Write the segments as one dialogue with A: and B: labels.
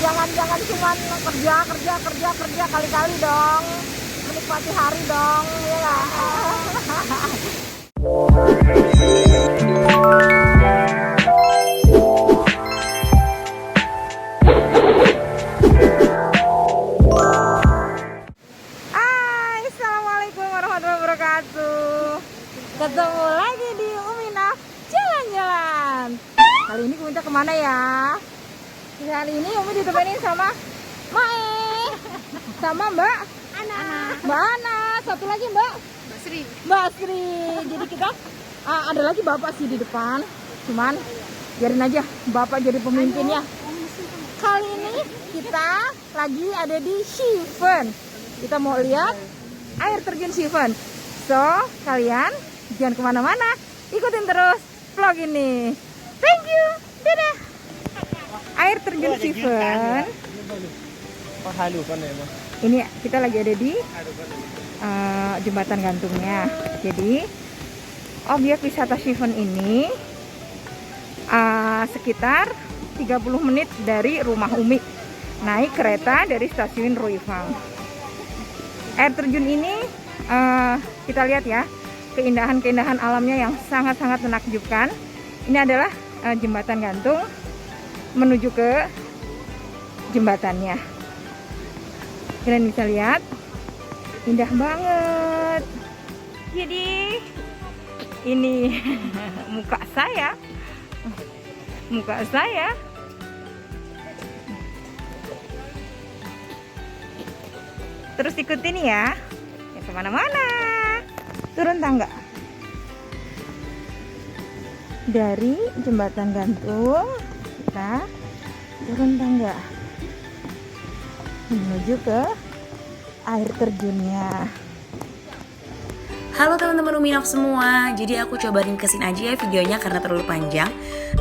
A: jangan cuman kerja kali-kali dong, menikmati hari dong, ya nggak? Hai, assalamualaikum warahmatullahi wabarakatuh. Ketemu lagi di Uminah jalan-jalan. Kali ini Umi kemana ya? Kali ini Umi ditemenin sama Mae, sama Mbak Ana, satu lagi Mbak Sri. Jadi kita ada lagi Bapak sih di depan. Cuman biarin aja Bapak jadi pemimpinnya. Kali ini kita lagi ada di Shiven. Kita mau lihat air terjun Shiven. So, kalian jangan kemana-mana, ikutin terus vlog ini. Thank you, dadah. Air terjun Shiven. Ini kita lagi ada di jembatan gantungnya. Jadi objek wisata Shiven ini sekitar 30 menit dari rumah Umi. Naik kereta dari stasiun Ruifang. Air terjun ini kita lihat ya, keindahan alamnya yang sangat-sangat menakjubkan. Ini adalah jembatan gantung menuju ke jembatannya. Kalian bisa lihat, indah banget. Jadi ini muka saya. Terus ikutin ya kemana-mana. Turun tangga dari jembatan gantung, kita turun tangga menuju ke air terjunnya.
B: Halo teman-teman Uminaf semua, jadi aku coba ringkesin aja ya videonya karena terlalu panjang.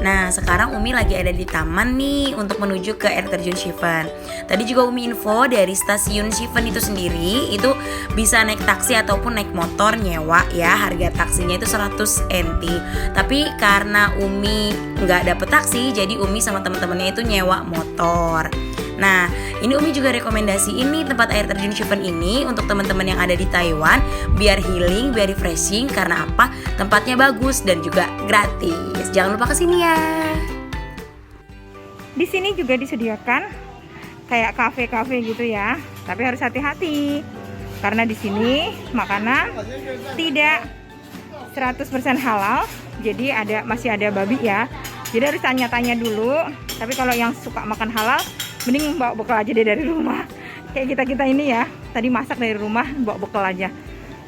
B: Nah sekarang Umi lagi ada di taman nih untuk menuju ke air terjun Shiven. Tadi juga Umi info dari stasiun Shiven itu sendiri, itu bisa naik taksi ataupun naik motor nyewa ya. Harga taksinya itu 100 NT. Tapi karena Umi nggak dapet taksi, jadi Umi sama teman-temannya itu nyewa motor. Nah, ini Umi juga rekomendasi ini tempat air terjun Shiven ini untuk teman-teman yang ada di Taiwan, biar healing, biar refreshing. Karena apa? Tempatnya bagus dan juga gratis. Jangan lupa kesini ya.
A: Di sini juga disediakan kayak kafe-kafe gitu ya, tapi harus hati-hati karena di sini makanan tidak 100% halal. Jadi masih ada babi ya. Jadi harus tanya-tanya dulu. Tapi kalau yang suka makan halal, mending bawa bekal aja deh dari rumah. Kayak kita ini ya, tadi masak dari rumah, bawa bekal aja.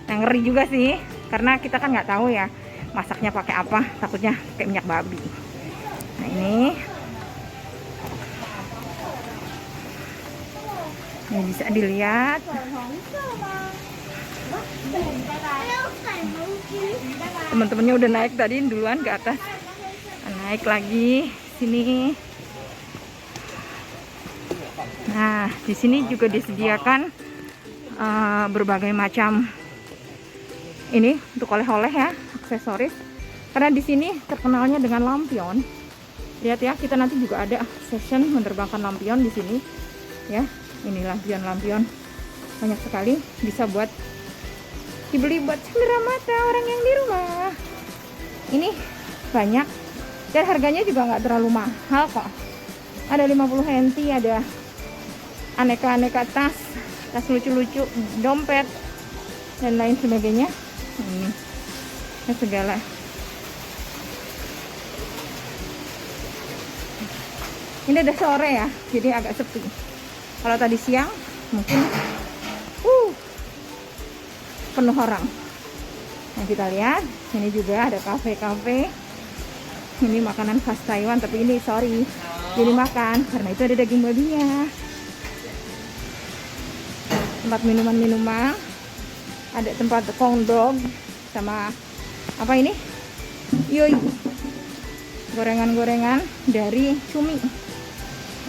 A: Yang ngeri juga sih, karena kita kan nggak tahu ya masaknya pakai apa, takutnya pakai minyak babi. Nah ini bisa dilihat. Teman-temannya udah naik tadi duluan ke atas, naik lagi sini. Nah, di sini juga disediakan berbagai macam ini untuk oleh-oleh ya, aksesoris. Karena di sini terkenalnya dengan lampion. Lihat ya, kita nanti juga ada session menerbangkan lampion di sini. Ya, ini lampion banyak sekali, bisa buat dibeli buat cendera mata orang yang di rumah. Ini banyak dan harganya juga nggak terlalu mahal kok. Ada 50 NT, ada aneka-aneka tas lucu-lucu, dompet dan lain sebagainya. Segala. Ini udah sore ya, jadi agak sepi. Kalau tadi siang mungkin penuh orang. Nah kita lihat, ini juga ada kafe-kafe. Ini makanan khas Taiwan, tapi ini sorry jadi makan karena itu ada daging babinya. Tempat minuman, ada tempat kondog sama apa ini? Yoi, gorengan-gorengan dari cumi.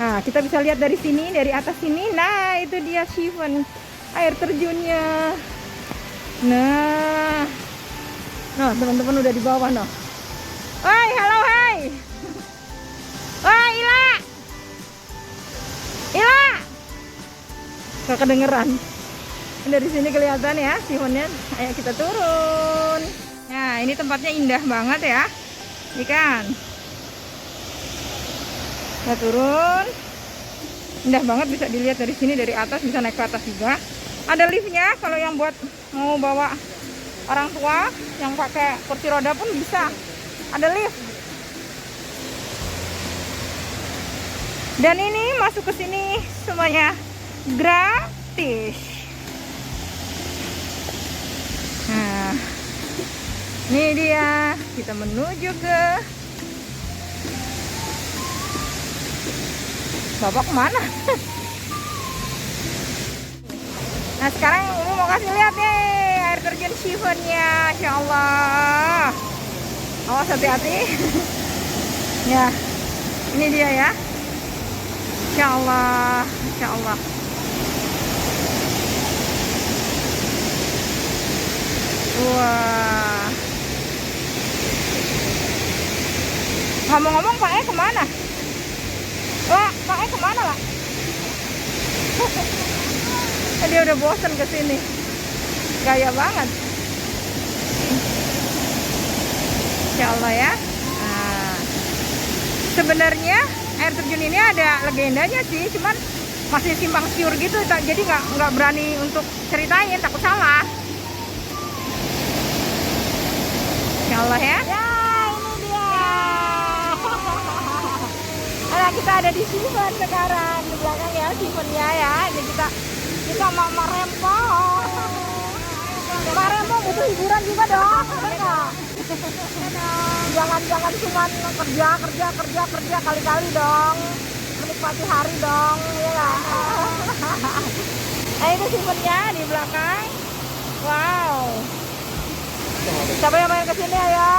A: Nah kita bisa lihat dari sini, dari atas sini. Nah itu dia Shiven, air terjunnya. Nah teman-teman udah di bawah noh. Hai, halo hai. Wah Ila. Gak kedengeran. Dari sini kelihatan ya sihonnya. Ayo kita turun. Nah, ini tempatnya indah banget ya. Ini kan. Kita turun. Indah banget, bisa dilihat dari sini, dari atas bisa naik ke atas juga. Ada liftnya kalau yang buat mau bawa orang tua yang pakai kursi roda pun bisa. Ada lift. Dan ini masuk ke sini semuanya gratis. Nah, ini dia, kita menuju ke Bapak kemana? Nah, sekarang Umi mau kasih lihat nih air terjun Chiffon-nya. Insya Allah. Awas hati-hati. Ya, ini dia ya. Insya Allah, Insya Allah. Wah. Ngomong-ngomong Pak E kemana? Wah, Pak E kemana lah? Dia udah bosen kesini. Gaya banget. Insya Allah ya. Nah, sebenarnya air terjun ini ada legendanya sih, cuman masih simpang siur gitu, jadi nggak berani untuk ceritain, takut salah. Insya Allah ya. Ya, ini dia. Nah, kita ada di Chiffon sekarang, di belakang ya Chiffonnya ya. Jadi kita mau merempong. Merempong butuh hiburan juga dong. Jangan cuma kerja kali-kali dong. Menikmati hari dong, ya kan? Nah, itu Chiffonnya di belakang. Wow. Siapa yang main kesini ya?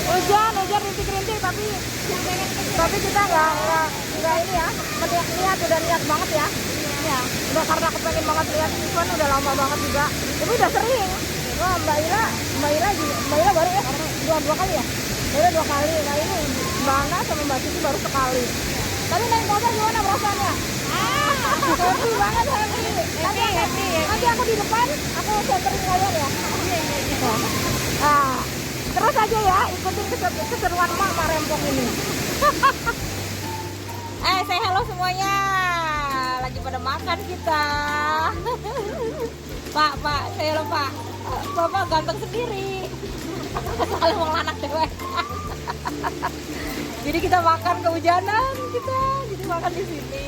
A: Hujan rintik-rintik, tapi kita nggak ini ya, lihat udah niat banget ya. Ya, udah karena kepengen banget lihat Chiffon, udah lama banget juga. Tapi udah sering. Wah, Mbak Ila baru ya dua kali ya. Baru 2 kali. Nah, ini Mbak Ana sama Mbak Siti baru sekali. Tapi naik motor gimana perasaannya? Happy banget, happy. Nanti aku di depan, aku centering kalian ya. Iya. Nah, terus aja ya, ikutin keseruan Mama Rempong ini. Say hello semuanya. Lagi pada makan kita. Pak, say hello Pak. Bapak ganteng sendiri. Soalnya mau anak cewek. Jadi kita makan kehujanan kita. Jadi makan di sini.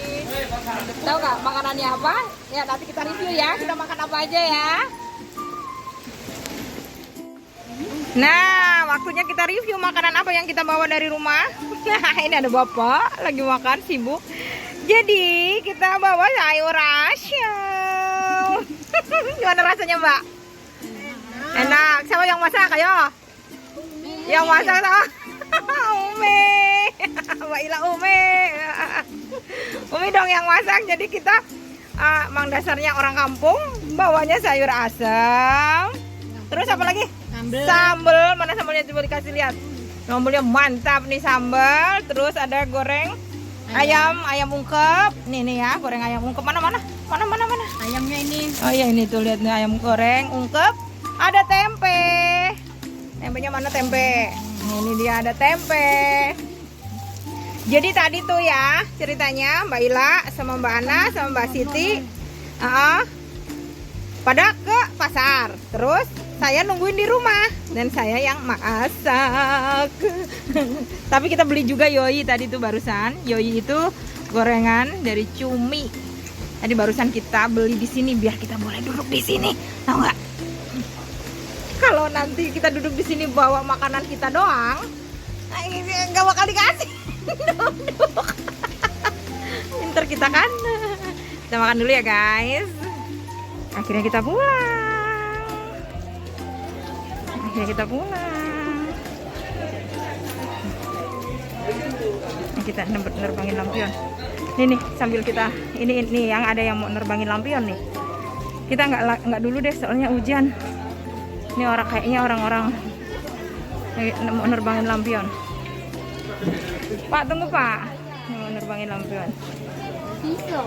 A: Tahu nggak makanannya apa? Ya nanti kita review ya. Kita makan apa aja ya. Nah, waktunya kita review makanan apa yang kita bawa dari rumah. Ini ada bapak lagi makan sibuk. Jadi kita bawa sayur asyam. Gimana rasanya Mbak? Enak. Siapa yang masak? Ayo. Yang masak sama Umi. Mbak Ila Umi. Umi dong yang masak. Jadi kita mang dasarnya orang kampung, bawanya sayur asam. Terus apa lagi? Sambal. Mana sambalnya, coba dikasih lihat. Sambalnya mantap nih sambal. Terus ada goreng ayam ungkep. Nih ya, goreng ayam ungkep. Mana? Ayamnya ini. Oh iya, ini tuh lihat nih, ayam goreng ungkep. Ada tempe. Tempenya mana tempe? Ini dia ada tempe. Jadi tadi tuh ya ceritanya Mbak Ila sama Mbak Ana sama Mbak Siti pada ke pasar. Terus saya nungguin di rumah dan saya yang masak. Tapi kita beli juga yoi tadi tuh barusan. Yoi itu gorengan dari cumi. Tadi barusan kita beli di sini biar kita boleh duduk di sini. Tahu nggak? Kalau nanti kita duduk di sini bawa makanan kita doang, nggak bakal dikasih. Duduk. Pinter kita kan. Kita makan dulu ya guys. Akhirnya kita pulang. Kita nerbangin lampion. Ini nih sambil kita ini yang ada yang mau nerbangin lampion nih. Kita nggak dulu deh soalnya hujan. Ini kayaknya orang-orang mau nerbangin lampion. Pak, tunggu Pak. mau nerbangin lampion.
C: Bisa.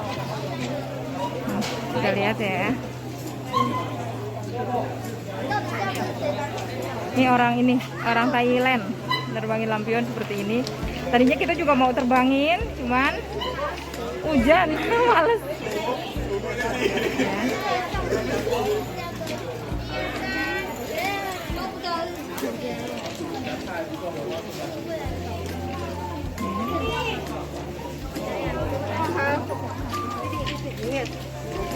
A: Nah, kita lihat ya. Ini orang Thailand nerbangin lampion seperti ini. Tadinya kita juga mau terbangin, cuman hujan, males. Ya.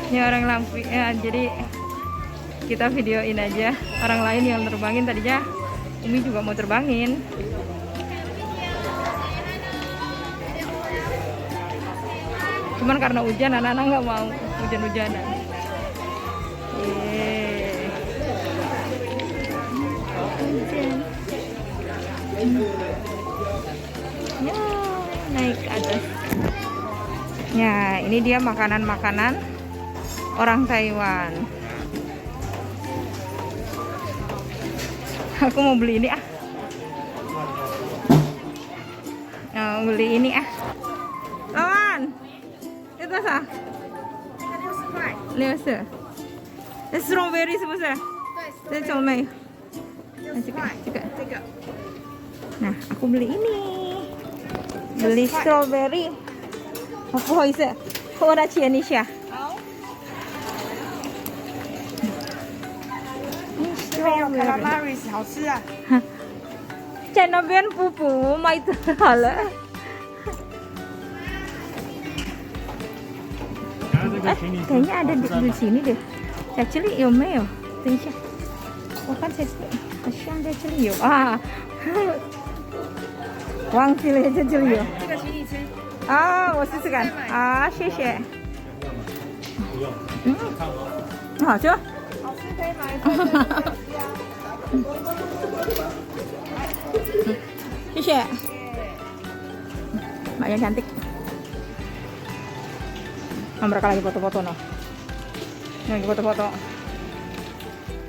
A: Ini orang lampion ya, jadi kita videoin aja orang lain yang terbangin. Tadinya Umi juga mau terbangin, cuman karena hujan anak-anak nggak mau hujan-hujanan. Ya, naik ke atas. Ya, ini dia makanan-makanan orang Taiwan. Aku mau beli ini ah. Mau beli ini ah. Lawan. Itu sah. 60.这 strawberry 是不是？这种没有。这个。Nah, aku beli ini. Beli strawberry. 不好意思，和我来签一下。
C: 没有 calamari 好吃啊。
A: 在那边补买的好了。kayaknya ada di sini deh. Saya celi有没有？等一下，我看才好像在这里有啊，忘记了在这里有。
C: 这个请你吃。
A: 啊，我试试看啊，谢谢。好吃。
C: 好吃可以买。
A: 谢谢。Mbak yang cantik. Nah, mereka lagi foto-foto no. Lagi foto-foto.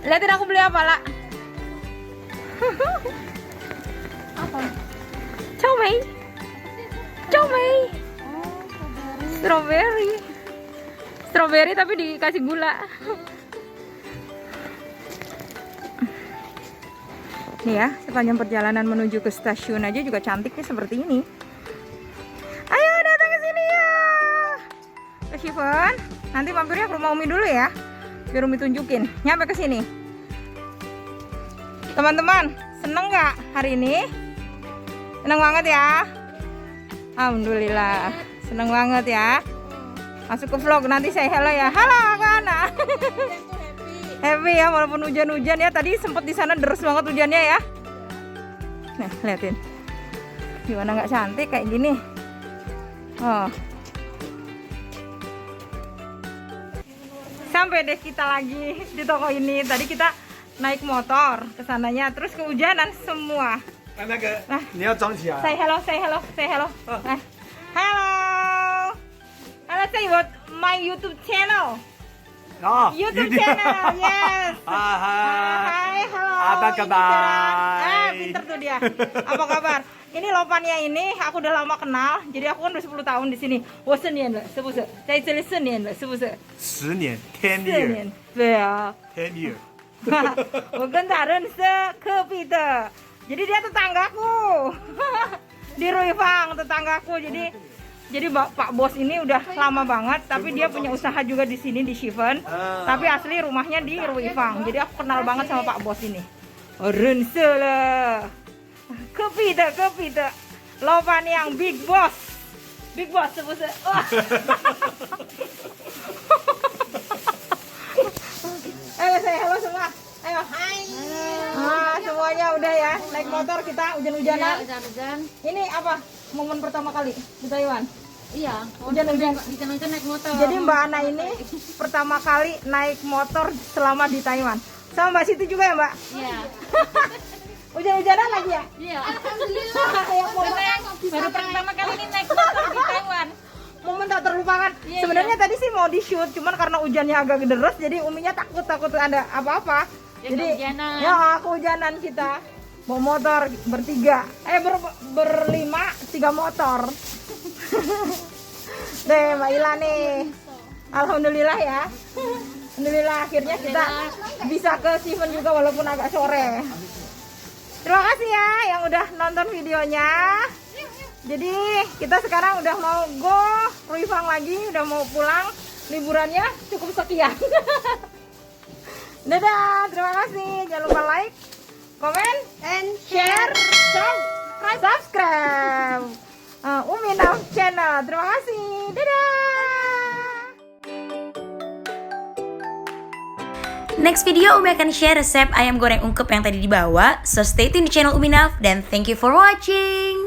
A: Lihatin aku beli apa, Lak?
C: Apa?
A: Comei. Strawberry tapi dikasih gula. Nih ya, sepanjang perjalanan menuju ke stasiun aja juga cantiknya seperti ini. Ayo datang ke sini ya. Ke Chiffon. Nanti mampirnya ke rumah Umi dulu ya. Biar Umi tunjukin. Nyampe ke sini. Teman-teman, seneng nggak hari ini? Seneng banget ya. Alhamdulillah, seneng banget ya. Masuk ke vlog, nanti saya hello ya. Halo Ana. Happy ya, walaupun hujan-hujan ya. Tadi sempat di sana deres banget hujannya ya. Nah, liatin. Gimana nggak cantik kayak gini? Oh. Sampai deh kita lagi di toko ini. Tadi kita naik motor ke sananya, terus kehujanan semua. Nah, say hello. Nah, hello, say what my YouTube channel. YouTube channel, yes. Hai, hello.
D: Apa kabar?
A: Pinter tuh dia. Apa kabar? Ini Lopannya ini aku udah lama kenal. Jadi aku kan udah 10 tahun di sini. 我4年了，是不是？在这里4年了，是不是
D: 10年，10
A: ？4
D: year，
A: 年，对啊。
D: 10 year。
A: 我跟他认识科比的。Jadi dia tetanggaku. Di Ruifang tetanggaku. Jadi Pak Bos ini udah lama banget, tapi dia punya usaha juga di sini di Chiffon. Tapi asli rumahnya di Ruifang. Jadi aku kenal banget sama Pak Bos ini. Rense lah. Kepi de. Lopan yang Big Boss. Big Boss sebut. Ayo saya halo semua. Ayo. Hai. Semuanya udah ya. Naik motor kita hujan-hujanan.
C: Hujan-hujan.
A: Ini apa? Momen pertama kali di Taiwan.
C: Iya.
A: Hujan-hujan
C: naik motor.
A: Jadi Mbak Ana ini pertama kali naik motor selama di Taiwan. Sama Mbak Siti juga ya, Mbak?
C: Iya.
A: Hujan-hujanan lagi ya?
C: Iya.
A: Alhamdulillah.
C: Baru pertama kali ini naik motor di Taiwan.
A: Momen tak terlupakan.
C: Iya,
A: Sebenarnya tadi sih mau di shoot, cuman karena hujannya agak deres, jadi Uminya takut ada apa-apa.
C: Ya,
A: Jadi
C: kehujanan.
A: ya kehujanan kita. Bawa motor bertiga, berlima, 3 motor. Deh Mbak Ila nih. Alhamdulillah ya. Alhamdulillah akhirnya kita bisa ke Steven juga walaupun agak sore. Terima kasih ya yang udah nonton videonya. Jadi kita sekarang udah mau go Ruifang lagi, udah mau pulang. Liburannya cukup sekian. Dadah, terima kasih. Jangan lupa like, comment, and share, subscribe. Umi Naf Channel. Terima kasih. Dadah.
B: Next video Umi akan share resep ayam goreng ungkep yang tadi dibawa. So stay tune di channel Umi Naf dan thank you for watching.